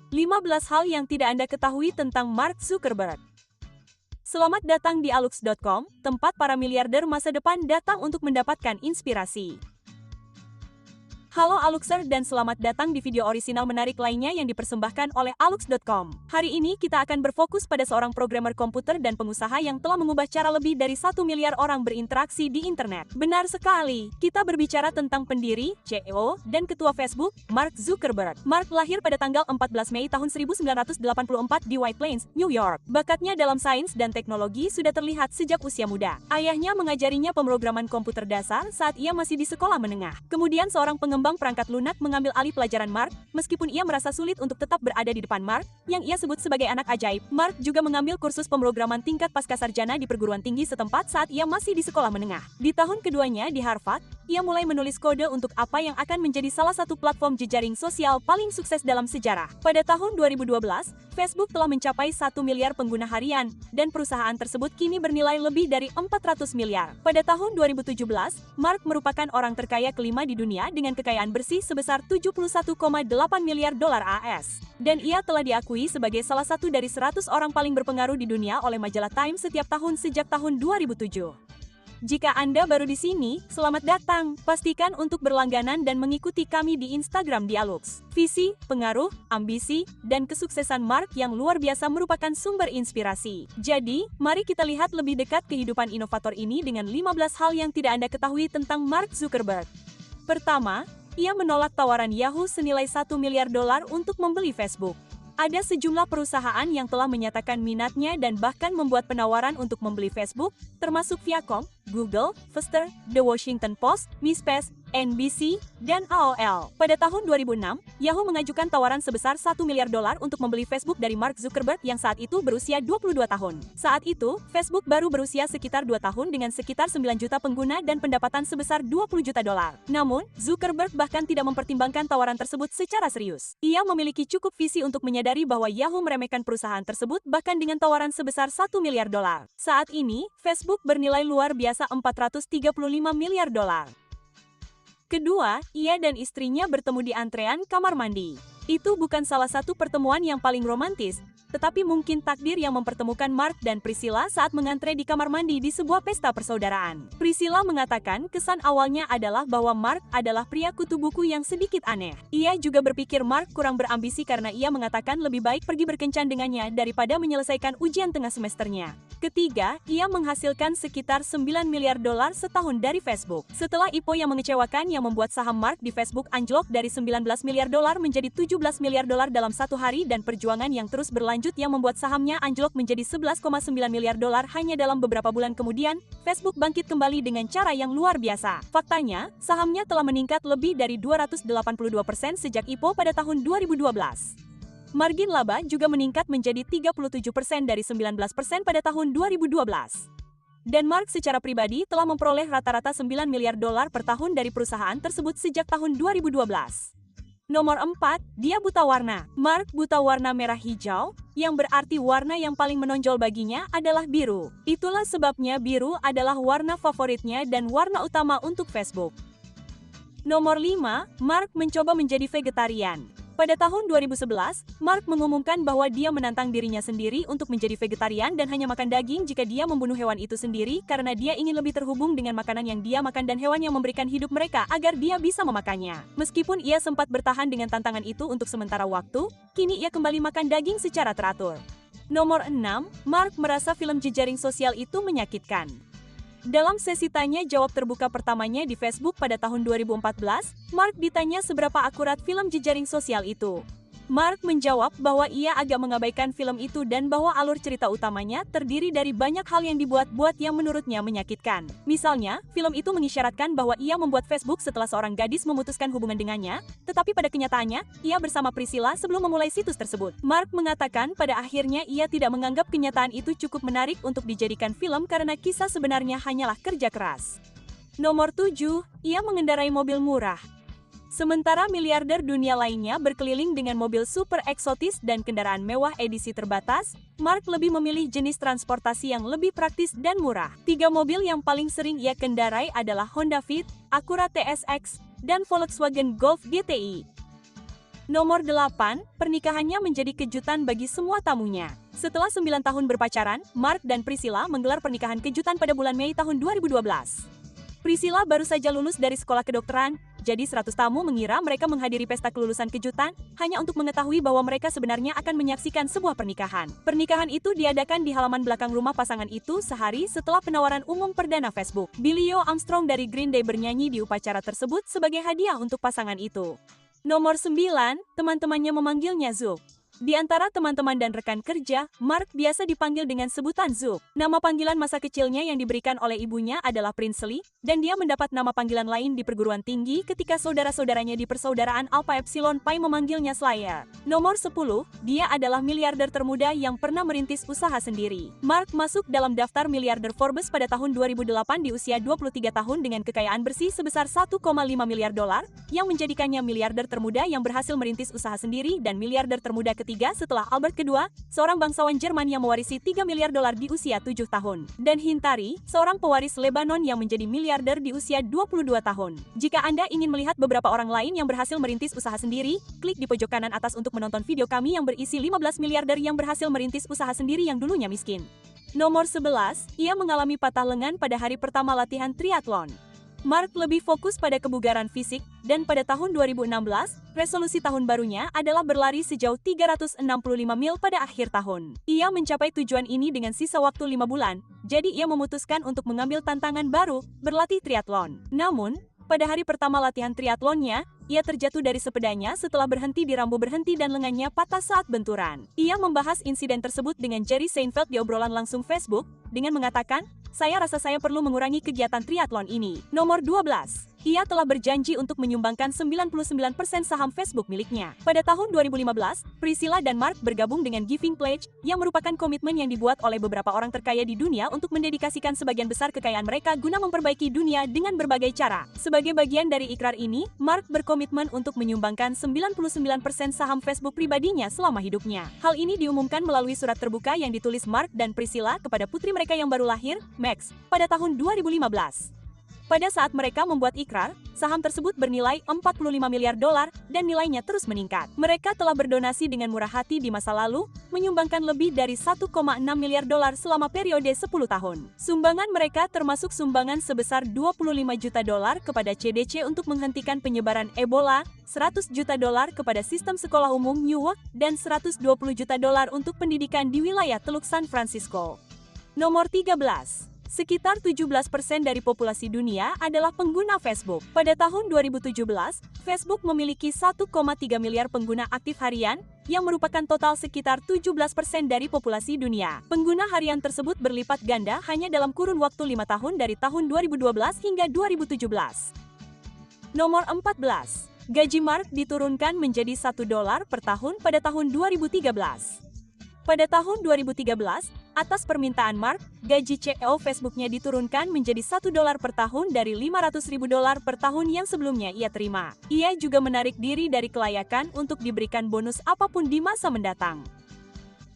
15 hal yang tidak Anda ketahui tentang Mark Zuckerberg. Selamat datang di alux.com, tempat para miliarder masa depan datang untuk mendapatkan inspirasi. Halo Aluxer dan selamat datang di video orisinal menarik lainnya yang dipersembahkan oleh alux.com. Hari ini kita akan berfokus pada seorang programmer komputer dan pengusaha yang telah mengubah cara lebih dari 1 miliar orang berinteraksi di internet. Benar sekali, kita berbicara tentang pendiri, CEO, dan ketua Facebook, Mark Zuckerberg. Mark lahir pada tanggal 14 Mei tahun 1984 di White Plains, New York. Bakatnya dalam sains dan teknologi sudah terlihat sejak usia muda. Ayahnya mengajarinya pemrograman komputer dasar saat ia masih di sekolah menengah. Kemudian seorang pengembang perangkat lunak mengambil alih pelajaran Mark, meskipun ia merasa sulit untuk tetap berada di depan Mark, yang ia sebut sebagai anak ajaib. Mark juga mengambil kursus pemrograman tingkat pascasarjana di perguruan tinggi setempat saat ia masih di sekolah menengah. Di tahun keduanya di Harvard, ia mulai menulis kode untuk apa yang akan menjadi salah satu platform jejaring sosial paling sukses dalam sejarah. Pada tahun 2012, Facebook telah mencapai 1 miliar pengguna harian, dan perusahaan tersebut kini bernilai lebih dari 400 miliar. Pada tahun 2017, Mark merupakan orang terkaya kelima di dunia dengan kekayaan bersih sebesar 71,8 miliar dolar AS. Dan ia telah diakui sebagai salah satu dari 100 orang paling berpengaruh di dunia oleh majalah Time setiap tahun sejak tahun 2007. Jika Anda baru di sini, selamat datang. Pastikan untuk berlangganan dan mengikuti kami di Instagram di Alux. Visi, pengaruh, ambisi, dan kesuksesan Mark yang luar biasa merupakan sumber inspirasi. Jadi, mari kita lihat lebih dekat kehidupan inovator ini dengan 15 hal yang tidak Anda ketahui tentang Mark Zuckerberg. Pertama, ia menolak tawaran Yahoo senilai 1 miliar dolar untuk membeli Facebook. Ada sejumlah perusahaan yang telah menyatakan minatnya dan bahkan membuat penawaran untuk membeli Facebook, termasuk Viacom, Google, Pfizer, The Washington Post, MySpace, NBC, dan AOL. Pada tahun 2006, Yahoo mengajukan tawaran sebesar 1 miliar dolar untuk membeli Facebook dari Mark Zuckerberg yang saat itu berusia 22 tahun. Saat itu, Facebook baru berusia sekitar 2 tahun dengan sekitar 9 juta pengguna dan pendapatan sebesar 20 juta dolar. Namun, Zuckerberg bahkan tidak mempertimbangkan tawaran tersebut secara serius. Ia memiliki cukup visi untuk menyadari bahwa Yahoo meremehkan perusahaan tersebut bahkan dengan tawaran sebesar 1 miliar dolar. Saat ini, Facebook bernilai luar biasa 435 miliar dolar. Kedua, ia dan istrinya bertemu di antrean kamar mandi. Itu bukan salah satu pertemuan yang paling romantis, tetapi mungkin takdir yang mempertemukan Mark dan Priscilla saat mengantre di kamar mandi di sebuah pesta persaudaraan. Priscilla mengatakan kesan awalnya adalah bahwa Mark adalah pria kutu buku yang sedikit aneh. Ia juga berpikir Mark kurang berambisi karena ia mengatakan lebih baik pergi berkencan dengannya daripada menyelesaikan ujian tengah semesternya. Ketiga, ia menghasilkan sekitar 9 miliar dolar setahun dari Facebook. Setelah IPO yang mengecewakan yang membuat saham Mark di Facebook anjlok dari 19 miliar dolar menjadi 17 miliar dolar dalam satu hari dan perjuangan yang terus berlanjut yang membuat sahamnya anjlok menjadi 11,9 miliar dolar hanya dalam beberapa bulan kemudian, Facebook bangkit kembali dengan cara yang luar biasa. Faktanya, sahamnya telah meningkat lebih dari 282% sejak IPO pada tahun 2012. Margin laba juga meningkat menjadi 37% dari 19% pada tahun 2012. Dan Mark secara pribadi telah memperoleh rata-rata 9 miliar dolar per tahun dari perusahaan tersebut sejak tahun 2012. Nomor 4, dia buta warna. Mark buta warna merah hijau, yang berarti warna yang paling menonjol baginya adalah biru. Itulah sebabnya biru adalah warna favoritnya dan warna utama untuk Facebook. Nomor 5, Mark mencoba menjadi vegetarian. Pada tahun 2011, Mark mengumumkan bahwa dia menantang dirinya sendiri untuk menjadi vegetarian dan hanya makan daging jika dia membunuh hewan itu sendiri karena dia ingin lebih terhubung dengan makanan yang dia makan dan hewan yang memberikan hidup mereka agar dia bisa memakannya. Meskipun ia sempat bertahan dengan tantangan itu untuk sementara waktu, kini ia kembali makan daging secara teratur. Nomor 6, Mark merasa film jejaring sosial itu menyakitkan. Dalam sesi tanya jawab terbuka pertamanya di Facebook pada tahun 2014, Mark ditanya seberapa akurat film jejaring sosial itu. Mark menjawab bahwa ia agak mengabaikan film itu dan bahwa alur cerita utamanya terdiri dari banyak hal yang dibuat-buat yang menurutnya menyakitkan. Misalnya, film itu mengisyaratkan bahwa ia membuat Facebook setelah seorang gadis memutuskan hubungan dengannya, tetapi pada kenyataannya, ia bersama Priscilla sebelum memulai situs tersebut. Mark mengatakan pada akhirnya ia tidak menganggap kenyataan itu cukup menarik untuk dijadikan film karena kisah sebenarnya hanyalah kerja keras. Nomor 7, ia mengendarai mobil murah. Sementara miliarder dunia lainnya berkeliling dengan mobil super eksotis dan kendaraan mewah edisi terbatas, Mark lebih memilih jenis transportasi yang lebih praktis dan murah. 3 mobil yang paling sering ia kendarai adalah Honda Fit, Acura TSX, dan Volkswagen Golf GTI. Nomor 8, pernikahannya menjadi kejutan bagi semua tamunya. Setelah 9 tahun berpacaran, Mark dan Priscilla menggelar pernikahan kejutan pada bulan Mei tahun 2012. Priscilla baru saja lulus dari sekolah kedokteran, jadi 100 tamu mengira mereka menghadiri pesta kelulusan kejutan hanya untuk mengetahui bahwa mereka sebenarnya akan menyaksikan sebuah pernikahan. Pernikahan itu diadakan di halaman belakang rumah pasangan itu sehari setelah penawaran umum perdana Facebook. Billie Armstrong dari Green Day bernyanyi di upacara tersebut sebagai hadiah untuk pasangan itu. Nomor 9, teman-temannya memanggilnya Zook. Di antara teman-teman dan rekan kerja, Mark biasa dipanggil dengan sebutan Zook. Nama panggilan masa kecilnya yang diberikan oleh ibunya adalah Princely, dan dia mendapat nama panggilan lain di perguruan tinggi ketika saudara-saudaranya di persaudaraan Alpha Epsilon Pi memanggilnya Slayer. Nomor 10, dia adalah miliarder termuda yang pernah merintis usaha sendiri. Mark masuk dalam daftar miliarder Forbes pada tahun 2008 di usia 23 tahun dengan kekayaan bersih sebesar 1,5 miliar dolar, yang menjadikannya miliarder termuda yang berhasil merintis usaha sendiri dan miliarder termuda ketiga setelah Albert II, seorang bangsawan Jerman yang mewarisi 3 miliar dolar di usia 7 tahun. Dan Hintari, seorang pewaris Lebanon yang menjadi miliarder di usia 22 tahun. Jika Anda ingin melihat beberapa orang lain yang berhasil merintis usaha sendiri, klik di pojok kanan atas untuk menonton video kami yang berisi 15 miliarder yang berhasil merintis usaha sendiri yang dulunya miskin. Nomor 11, ia mengalami patah lengan pada hari pertama latihan triathlon. Mark lebih fokus pada kebugaran fisik, dan pada tahun 2016, resolusi tahun barunya adalah berlari sejauh 365 mil pada akhir tahun. Ia mencapai tujuan ini dengan sisa waktu 5 bulan, jadi ia memutuskan untuk mengambil tantangan baru, berlatih triathlon. Namun, pada hari pertama latihan triathlonnya, ia terjatuh dari sepedanya setelah berhenti di rambu berhenti dan lengannya patah saat benturan. Ia membahas insiden tersebut dengan Jerry Seinfeld di obrolan langsung Facebook, dengan mengatakan, "Saya rasa saya perlu mengurangi kegiatan triathlon ini." Nomor 12. Ia telah berjanji untuk menyumbangkan 99% saham Facebook miliknya. Pada tahun 2015, Priscilla dan Mark bergabung dengan Giving Pledge, yang merupakan komitmen yang dibuat oleh beberapa orang terkaya di dunia untuk mendedikasikan sebagian besar kekayaan mereka guna memperbaiki dunia dengan berbagai cara. Sebagai bagian dari ikrar ini, Mark berkomitmen untuk menyumbangkan 99% saham Facebook pribadinya selama hidupnya. Hal ini diumumkan melalui surat terbuka yang ditulis Mark dan Priscilla kepada putri mereka yang baru lahir, Max, pada tahun 2015. Pada saat mereka membuat ikrar, saham tersebut bernilai 45 miliar dolar dan nilainya terus meningkat. Mereka telah berdonasi dengan murah hati di masa lalu, menyumbangkan lebih dari 1,6 miliar dolar selama periode 10 tahun. Sumbangan mereka termasuk sumbangan sebesar 25 juta dolar kepada CDC untuk menghentikan penyebaran Ebola, 100 juta dolar kepada sistem sekolah umum Newark, dan 120 juta dolar untuk pendidikan di wilayah Teluk San Francisco. Nomor 13. Sekitar 17% dari populasi dunia adalah pengguna Facebook. Pada tahun 2017, Facebook memiliki 1,3 miliar pengguna aktif harian, yang merupakan total sekitar 17% dari populasi dunia. Pengguna harian tersebut berlipat ganda hanya dalam kurun waktu 5 tahun dari tahun 2012 hingga 2017. Nomor 14. Gaji Mark diturunkan menjadi $1 per tahun pada tahun 2013. Pada tahun 2013, atas permintaan Mark, gaji CEO Facebooknya diturunkan menjadi $1 per tahun dari $500.000 per tahun yang sebelumnya ia terima. Ia juga menarik diri dari kelayakan untuk diberikan bonus apapun di masa mendatang.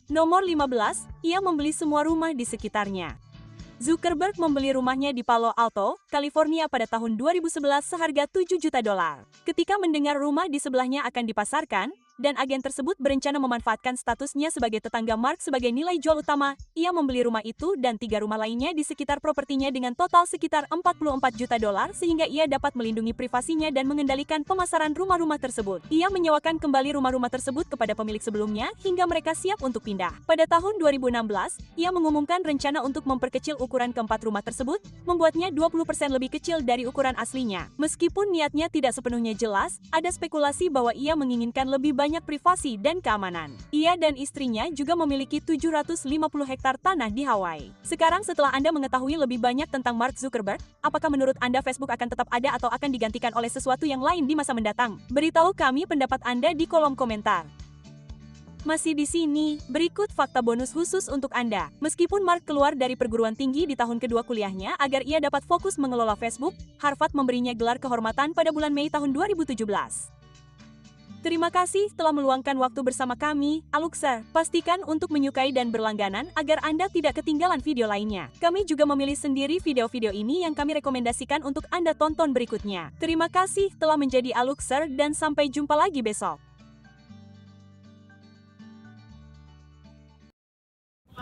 Nomor 15, ia membeli semua rumah di sekitarnya. Zuckerberg membeli rumahnya di Palo Alto, California pada tahun 2011 seharga $7 juta. Ketika mendengar rumah di sebelahnya akan dipasarkan, dan agen tersebut berencana memanfaatkan statusnya sebagai tetangga Mark sebagai nilai jual utama, ia membeli rumah itu dan 3 rumah lainnya di sekitar propertinya dengan total sekitar $44 juta sehingga ia dapat melindungi privasinya dan mengendalikan pemasaran rumah-rumah tersebut. Ia menyewakan kembali rumah-rumah tersebut kepada pemilik sebelumnya hingga mereka siap untuk pindah. Pada tahun 2016, ia mengumumkan rencana untuk memperkecil ukuran keempat rumah tersebut, membuatnya 20% lebih kecil dari ukuran aslinya. Meskipun niatnya tidak sepenuhnya jelas, ada spekulasi bahwa ia menginginkan lebih banyak privasi dan keamanan. Ia dan istrinya juga memiliki 750 hektar tanah di Hawaii. Sekarang setelah Anda mengetahui lebih banyak tentang Mark Zuckerberg, apakah menurut Anda Facebook akan tetap ada atau akan digantikan oleh sesuatu yang lain di masa mendatang? Beritahu kami pendapat Anda di kolom komentar. Masih di sini, berikut fakta bonus khusus untuk Anda. Meskipun Mark keluar dari perguruan tinggi di tahun kedua kuliahnya agar ia dapat fokus mengelola Facebook, Harvard memberinya gelar kehormatan pada bulan Mei tahun 2017. Terima kasih telah meluangkan waktu bersama kami, Aluxer. Pastikan untuk menyukai dan berlangganan agar Anda tidak ketinggalan video lainnya. Kami juga memilih sendiri video-video ini yang kami rekomendasikan untuk Anda tonton berikutnya. Terima kasih telah menjadi Aluxer dan sampai jumpa lagi besok.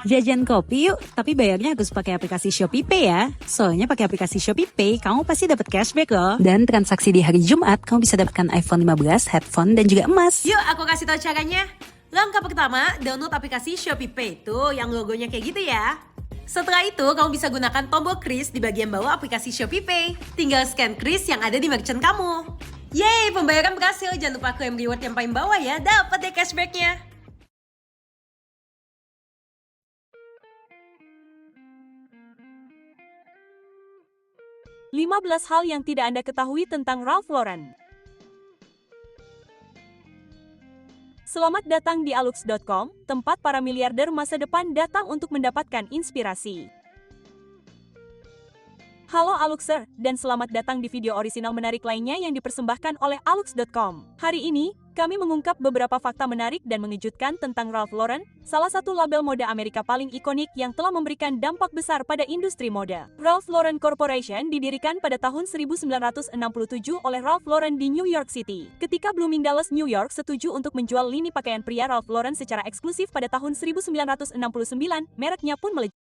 Jajan kopi yuk, tapi bayarnya harus pakai aplikasi ShopeePay ya. Soalnya pakai aplikasi ShopeePay, kamu pasti dapat cashback loh. Dan transaksi di hari Jumat, kamu bisa dapatkan iPhone 15, headphone, dan juga emas. Yuk, aku kasih tahu caranya. Langkah pertama, download aplikasi ShopeePay tuh yang logonya kayak gitu ya. Setelah itu, kamu bisa gunakan tombol kris di bagian bawah aplikasi ShopeePay. Tinggal scan kris yang ada di merchant kamu. Yeay, pembayaran berhasil. Jangan lupa klaim reward yang paling bawah ya, dapat deh cashbacknya. 15 hal yang tidak Anda ketahui tentang Ralph Lauren. Selamat datang di alux.com, tempat para miliarder masa depan datang untuk mendapatkan inspirasi. Halo Aluxer, dan selamat datang di video orisinal menarik lainnya yang dipersembahkan oleh alux.com. Hari ini, kami mengungkap beberapa fakta menarik dan mengejutkan tentang Ralph Lauren, salah satu label mode Amerika paling ikonik yang telah memberikan dampak besar pada industri mode. Ralph Lauren Corporation didirikan pada tahun 1967 oleh Ralph Lauren di New York City. Ketika Bloomingdale's, New York setuju untuk menjual lini pakaian pria Ralph Lauren secara eksklusif pada tahun 1969, mereknya pun melejit.